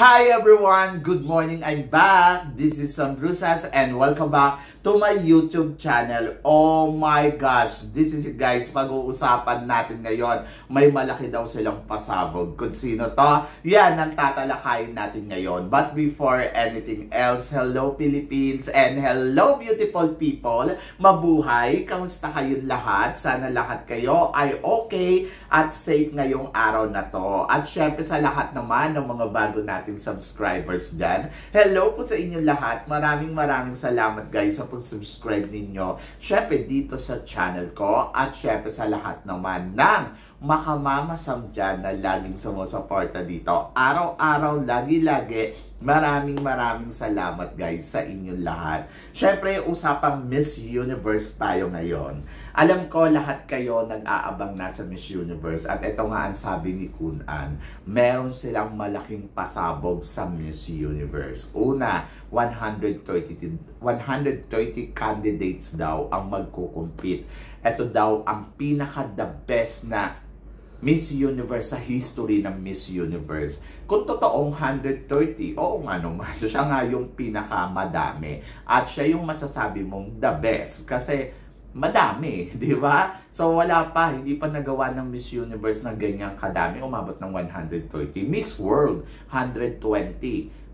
Hi everyone! Good morning! I'm back! This is Sam Brusas and welcome back to my YouTube channel. Oh my gosh! This is it guys, pag-uusapan natin ngayon. May malaki daw silang pasabog. Kung sino to? Yan ang tatalakayin natin ngayon. But before anything else, hello Philippines and hello beautiful people! Mabuhay! Kamusta kayong lahat? Sana lahat kayo ay okay at safe ngayong araw na to. At syempre sa lahat naman ng mga bago nating subscribers dyan, hello po sa inyo lahat. Maraming salamat guys sa pag-subscribe ninyo. Syempre dito sa channel ko at syempre sa lahat naman ng makamamasam dyan na laging sumusuporta dito. Araw-araw, lagi-lagi. Maraming salamat guys sa inyong lahat. Syempre, usapang Miss Universe tayo ngayon. Alam ko lahat kayo nag-aabang na sa Miss Universe at ito nga ang sabi ni Kun An, meron silang malaking pasabog sa Miss Universe. Una, 130 candidates daw ang magkukumpit. Ito daw ang pinaka-the best na Miss Universe sa history ng Miss Universe. Kung totoong 130, oo nga naman. So, siya nga yung pinakamadami. At siya yung masasabi mong the best. Kasi madami, di ba? So, wala pa. Hindi pa nagawa ng Miss Universe na ganyang kadami. Umabot ng 130. Miss World, 120.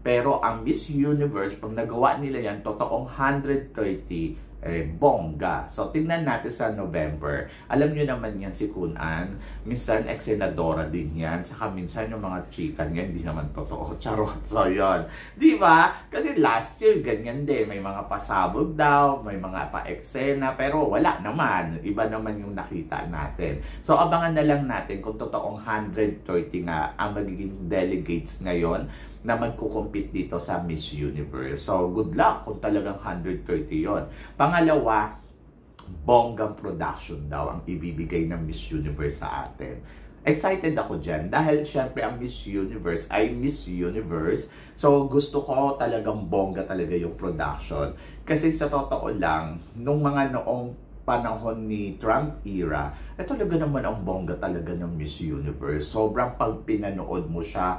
Pero ang Miss Universe, pag nagawa nila yan, totoong 130, bongga. So, tingnan natin sa November. Alam nyo naman yan si Kun An. Minsan, ex-senadora din yan. Saka minsan yung mga chika niya, hindi naman totoo. Charot. So, yun. Di ba? Kasi last year, ganyan din. May mga pasabog daw, may mga pa-eksena, pero wala naman. Iba naman yung nakita natin. So, abangan na lang natin kung totoong 130 nga ang magiging delegates ngayon na magkukumpit dito sa Miss Universe. So, good luck kung talagang 130 yon. Pangalawa, bonggang production daw ang ibibigay ng Miss Universe sa atin. Excited ako dyan dahil syempre ang Miss Universe ay Miss Universe. So, gusto ko talagang bongga talaga yung production. Kasi sa totoo lang, nung mga noong panahon ni Trump era, talaga naman ang bongga talaga ng Miss Universe. Sobrang pag pinanood mo siya,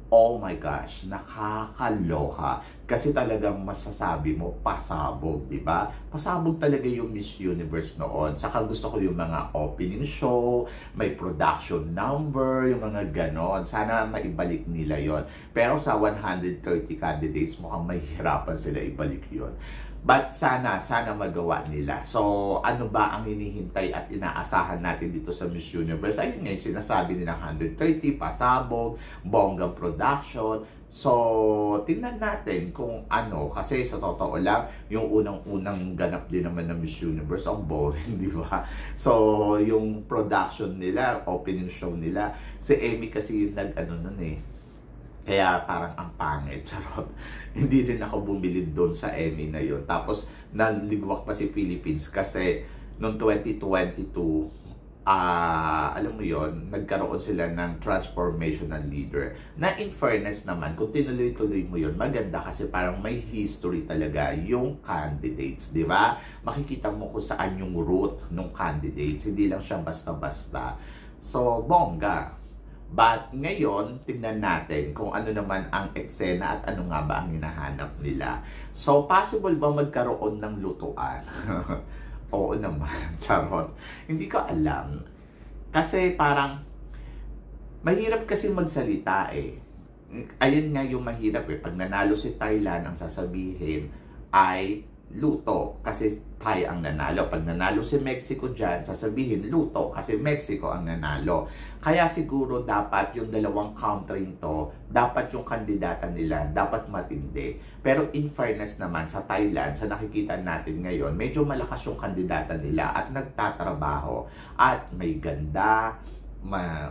oh my gosh, nakakaloka. Kasi talagang masasabi mo, pasabog, di ba? Pasabog talaga yung Miss Universe noon. Saka gusto ko yung mga opening show, may production number, yung mga ganon. Sana maibalik nila yon. Pero sa 130 candidates, mukhang mahihirapan sila ibalik yon. But sana magawa nila. So, ano ba ang hinihintay at inaasahan natin dito sa Miss Universe? Ayun nga, sinasabi nila 130, pasabog, bonggang production. So, tingnan natin kung ano. Kasi sa totoo lang, yung unang ganap din naman ng Miss Universe, ang boring, di ba? So, yung production nila, opening show nila, si Emmy kasi yung nag-ano nun eh. Kaya parang ang pangit, charot. Hindi rin ako bumili doon sa Emmy na yun. Tapos, naligwak pa si Philippines kasi noong 2022, alam mo yon, nagkaroon sila ng transformational leader. Na in fairness naman, kung tinuloy-tuloy mo yon, maganda kasi parang may history talaga yung candidates, di ba? Makikita mo kung saan yung root ng candidates. Hindi lang siya basta-basta. So, bongga. But ngayon, tignan natin kung ano naman ang eksena at ano nga ba ang hinahanap nila. So, possible ba magkaroon ng lutuan? Oo naman, charot. Hindi ko alam. Kasi parang, mahirap kasi magsalita eh. Ayun nga yung mahirap eh. Pag nanalo si Thailand, ang sasabihin ay luto. Kasi Thai ang nanalo. Pag nanalo si Mexico dyan, sasabihin luto kasi Mexico ang nanalo. Kaya siguro dapat yung dalawang country to, dapat yung kandidata nila, dapat matindi. Pero in fairness naman sa Thailand, sa nakikita natin ngayon, medyo malakas yung kandidata nila at nagtatrabaho. At may ganda,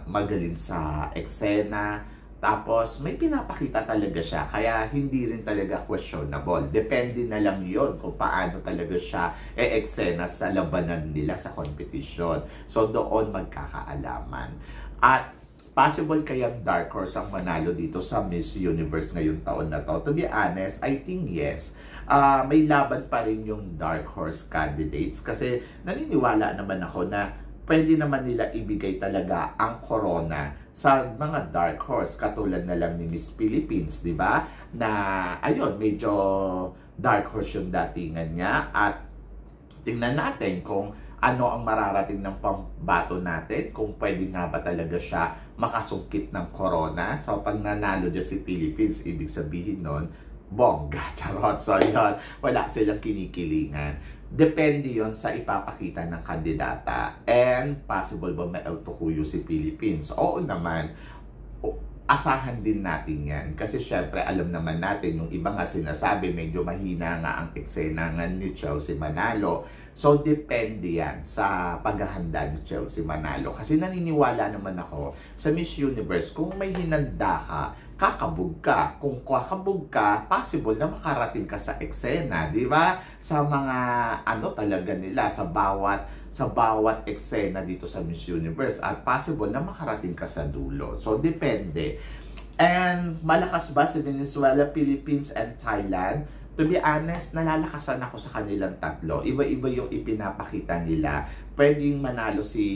magaling sa eksena, tapos, may pinapakita talaga siya. Kaya, hindi rin talaga questionable. Depende na lang yon kung paano talaga siya eksena sa labanan nila sa competition. So, doon magkakaalaman. At, possible kaya Dark Horse ang manalo dito sa Miss Universe ngayong taon na to? To be honest, I think yes. May laban pa rin yung Dark Horse candidates. Kasi, naniniwala naman ako na pwede naman nila ibigay talaga ang corona sa mga dark horse, katulad na lang ni Miss Philippines, di ba? Na, ayun, medyo dark horse yung datingan niya. At tingnan natin kung ano ang mararating ng pambato natin, kung pwede nga ba talaga siya makasungkit ng corona. So, pag nanalo dyan si Philippines, ibig sabihin nun, bongga, charot. So, yun, wala silang kinikilingan. Depende yon sa ipapakita ng kandidata. And possible ba ma-eltukuyo si Philippines? Oo naman. Asahan din natin yan. Kasi syempre, alam naman natin, yung iba nga sinasabi, medyo mahina nga ang eksena ni Chelsea Manalo. So, depende yan sa paghahanda ni Chelsea Manalo. Kasi naniniwala naman ako sa Miss Universe, kung may hinanda ka, kakabog ka. Kung kakabog ka, possible na makarating ka sa eksena, di ba? Sa mga, ano talaga nila, sa bawat eksena dito sa Miss Universe. At possible na makarating ka sa dulo. So, depende. And, malakas ba si Venezuela, Philippines, and Thailand? To be honest, nalalakasan ako sa kanilang tatlo. Iba-iba yung ipinapakita nila. Pwedeng manalo si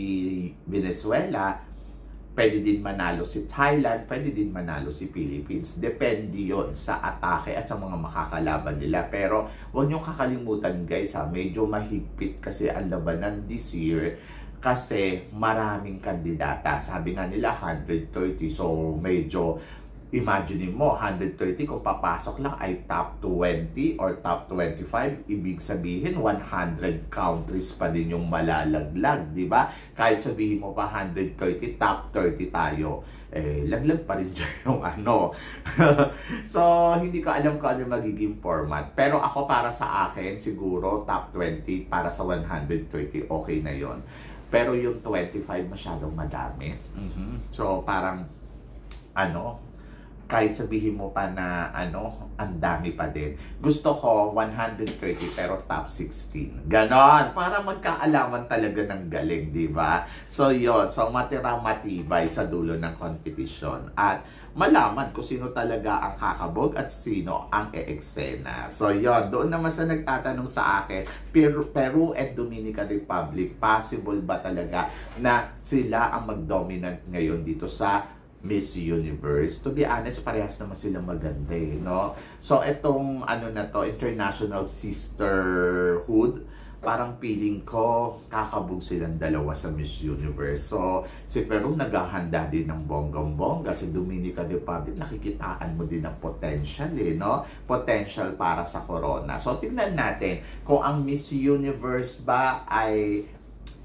Venezuela, pwede din manalo si Thailand, pwede din manalo si Philippines. Depende yon sa atake at sa mga makakalaban nila. Pero huwag niyong kakalimutan guys, medyo mahigpit kasi ang labanan this year. Kasi maraming kandidata. Sabi nga nila 130. So medyo imagine mo, 130 kung papasok lang ay top 20 or top 25, ibig sabihin 100 countries pa din yung malalaglag, di ba? Kahit sabihin mo pa 130, top 30 tayo, laglag pa rin dyan yung ano. So, hindi ko alam kung ano magiging format. Pero ako para sa akin, siguro top 20 para sa 130, okay na yon. Pero yung 25 masyadong madami. So, parang, kahit sabihin mo pa na ang dami pa din. Gusto ko 130 pero top 16. Ganon. Para magkaalaman talaga ng galing, di ba? So, yon. So, matibay sa dulo ng kompetisyon. At malaman kung sino talaga ang kakabog at sino ang e-eksena. So, yon. Doon naman sa nagtatanong sa akin, Peru and Dominican Republic, possible ba talaga na sila ang mag-dominant ngayon dito sa Miss Universe? To be honest, parehas naman silang maganda no? So, itong na to, International Sisterhood, parang feeling ko, kakabog silang dalawa sa Miss Universe. So, si Peru naghahanda din ng bonggang-bongga. Si Dominican Republic, nakikitaan mo din ng potential, no? Potential para sa corona. So, tingnan natin kung ang Miss Universe ba ay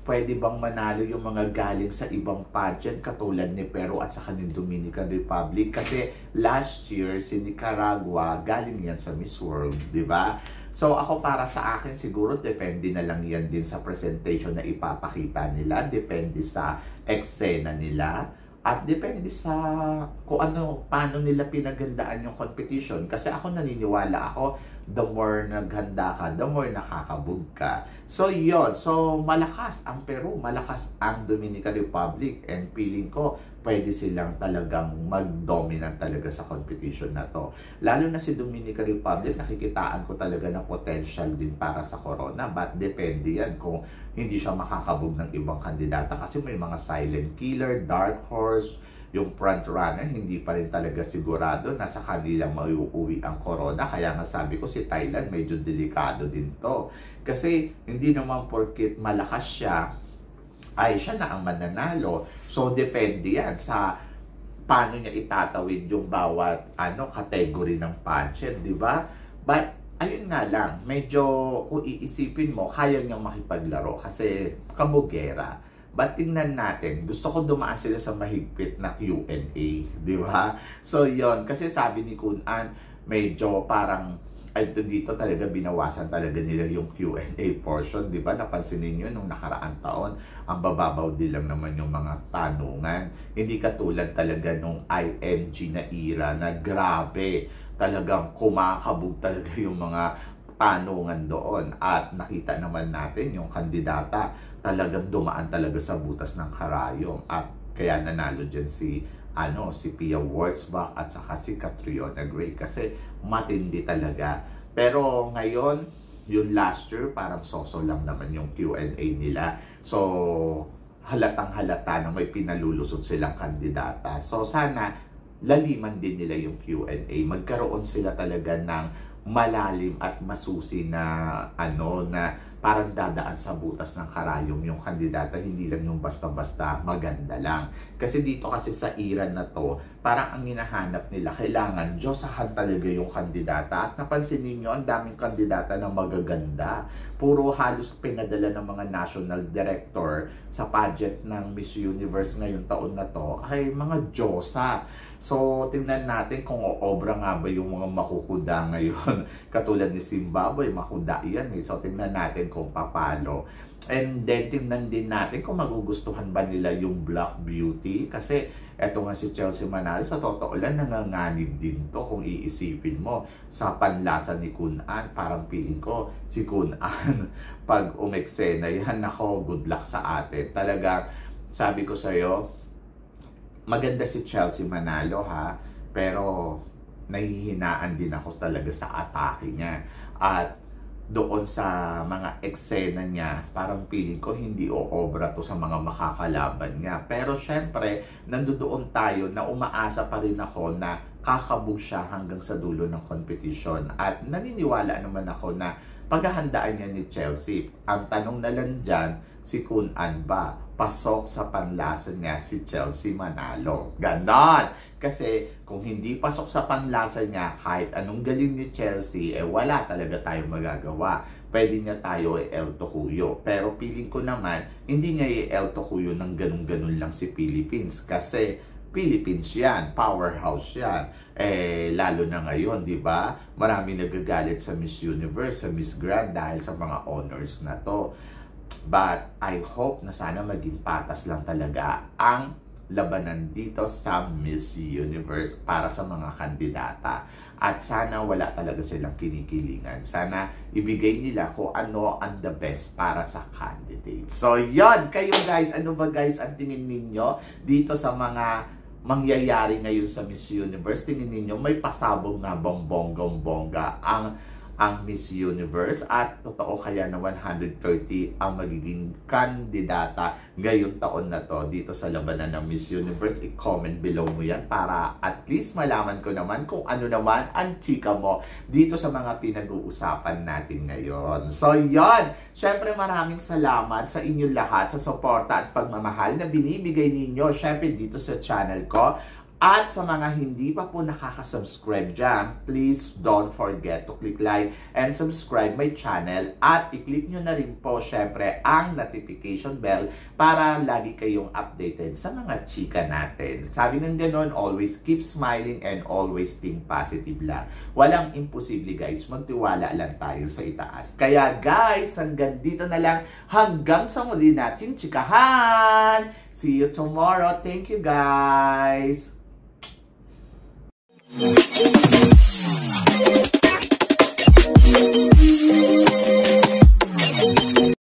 pwede bang manalo yung mga galing sa ibang pageant katulad ni Peru at sa kaning Dominican Republic. Kasi last year, si Nicaragua, galing yan sa Miss World, di ba? So ako para sa akin, siguro depende na lang yan din sa presentation na ipapakita nila. Depende sa eksena nila. At depende sa kung paano nila pinaghandaan yung competition. Kasi ako naniniwala ako, the more naghanda ka, the more nakakabog ka. So, yun. So, malakas ang Peru, malakas ang Dominican Republic. And feeling ko, pwede silang talagang mag-dominant talaga sa competition na to. Lalo na si Dominican Republic, nakikitaan ko talaga ng potential din para sa corona. But depende yan kung hindi siya makakabog ng ibang kandidata. Kasi may mga silent killer, dark horse, yung front runner, hindi pa rin talaga sigurado na sa kanila mauuwi ang corona. Kaya nga sabi ko si Thailand, medyo delikado din to. Kasi hindi naman porkit malakas siya, ay siya na ang mananalo. So, depende yan sa paano niya itatawid yung bawat category ng pageant, di ba? But, ayun nga lang, medyo kung iisipin mo, kaya niyang makipaglaro kasi kabugera. But tingnan natin, gusto ko dumaan sila sa mahigpit na Q&A, di ba? So, yon kasi sabi ni Kun An, medyo parang, dito talaga binawasan talaga nila yung Q&A portion, di ba? Napansin niyo nung nakaraang taon, ang bababaw din lang naman yung mga tanungan. Hindi katulad talaga nung IMG na era na grabe, talagang kumakabog talaga yung mga tanungan doon. At nakita naman natin yung kandidata, talagang dumaan talaga sa butas ng karayom. At kaya nanalo dyan si Pia Wurtzbach at saka si Catriona Gray kasi matindi talaga. Pero ngayon, yung last year, parang soso lang naman yung Q&A nila. So, halatang-halata na may pinalulusot silang kandidata. So sana laliman din nila yung Q&A. Magkaroon sila talaga ng malalim at masusi na parang dadaan sa butas ng karayom yung kandidata, hindi lang yung basta-basta maganda lang. Kasi dito kasi sa era na to, parang ang hinahanap nila, kailangan Diyosahan talaga yung kandidata. At napansin niyo ang daming kandidata na magaganda. Puro halos pinadala ng mga national director sa pageant ng Miss Universe ngayong taon na to ay mga Diyosa. So, tingnan natin kung oobra nga ba yung mga makukuda ngayon. Katulad ni Zimbabwe, makuda yan eh. So, tingnan natin kung papalo. And then, tingnan din natin kung magugustuhan ba nila yung Black Beauty. Kasi, eto nga si Chelsea Manalo, sa totoo lang, nanganganib din to kung iisipin mo. Sa panlasa ni Kun An, parang feeling ko, si Kun An, pag umeksena, yan ako, good luck sa atin. Talaga, sabi ko sa'yo, maganda si Chelsea Manalo ha, pero nahihinaan din ako talaga sa atake niya. At doon sa mga eksena niya, parang feeling ko hindi oobra to sa mga makakalaban niya. Pero syempre, nandoon tayo na umaasa pa rin ako na kakabog siya hanggang sa dulo ng competition. At naniniwala naman ako na paghahandaan niya ni Chelsea. Ang tanong na lang dyan, si Kun An ba pasok sa panlasa niya si Chelsea Manalo? Ganon! Kasi kung hindi pasok sa panlasa niya, kahit anong galing ni Chelsea, wala talaga tayong magagawa. Pwede niya tayo El Tocuyo. Pero feeling ko naman, hindi niya El Tocuyo ng ganun-ganun lang si Philippines. Kasi Philippines yan, powerhouse yan. Lalo na ngayon, di ba? Marami nagagalit sa Miss Universe, sa Miss Grand dahil sa mga honors na to. But I hope na sana maging patas lang talaga ang labanan dito sa Miss Universe para sa mga kandidata. At sana wala talaga silang kinikilingan. Sana ibigay nila kung ano ang the best para sa candidates. So yon, kayo guys, ano ba guys ang tingin ninyo dito sa mga mangyayari ngayon sa Miss Universe? Tingin ninyo may pasabog nga bang bonggang-bongga ang Miss Universe, at totoo kaya na 130 ang magiging kandidata ngayong taon na to dito sa labanan ng Miss Universe? I-comment below mo yan para at least malaman ko naman kung ano naman ang chika mo dito sa mga pinag-uusapan natin ngayon. So yon, syempre maraming salamat sa inyong lahat sa suporta at pagmamahal na binibigay ninyo syempre dito sa channel ko. At sa mga hindi pa po nakaka-subscribe dyan, please don't forget to click like and subscribe my channel. At i-click nyo na rin po syempre ang notification bell para lagi kayong updated sa mga chika natin. Sabi ng ganon, always keep smiling and always think positive lang. Walang imposible guys, magtiwala lang tayo sa itaas. Kaya guys, hanggang dito na lang, hanggang sa muli natin chikahan! See you tomorrow. Thank you guys!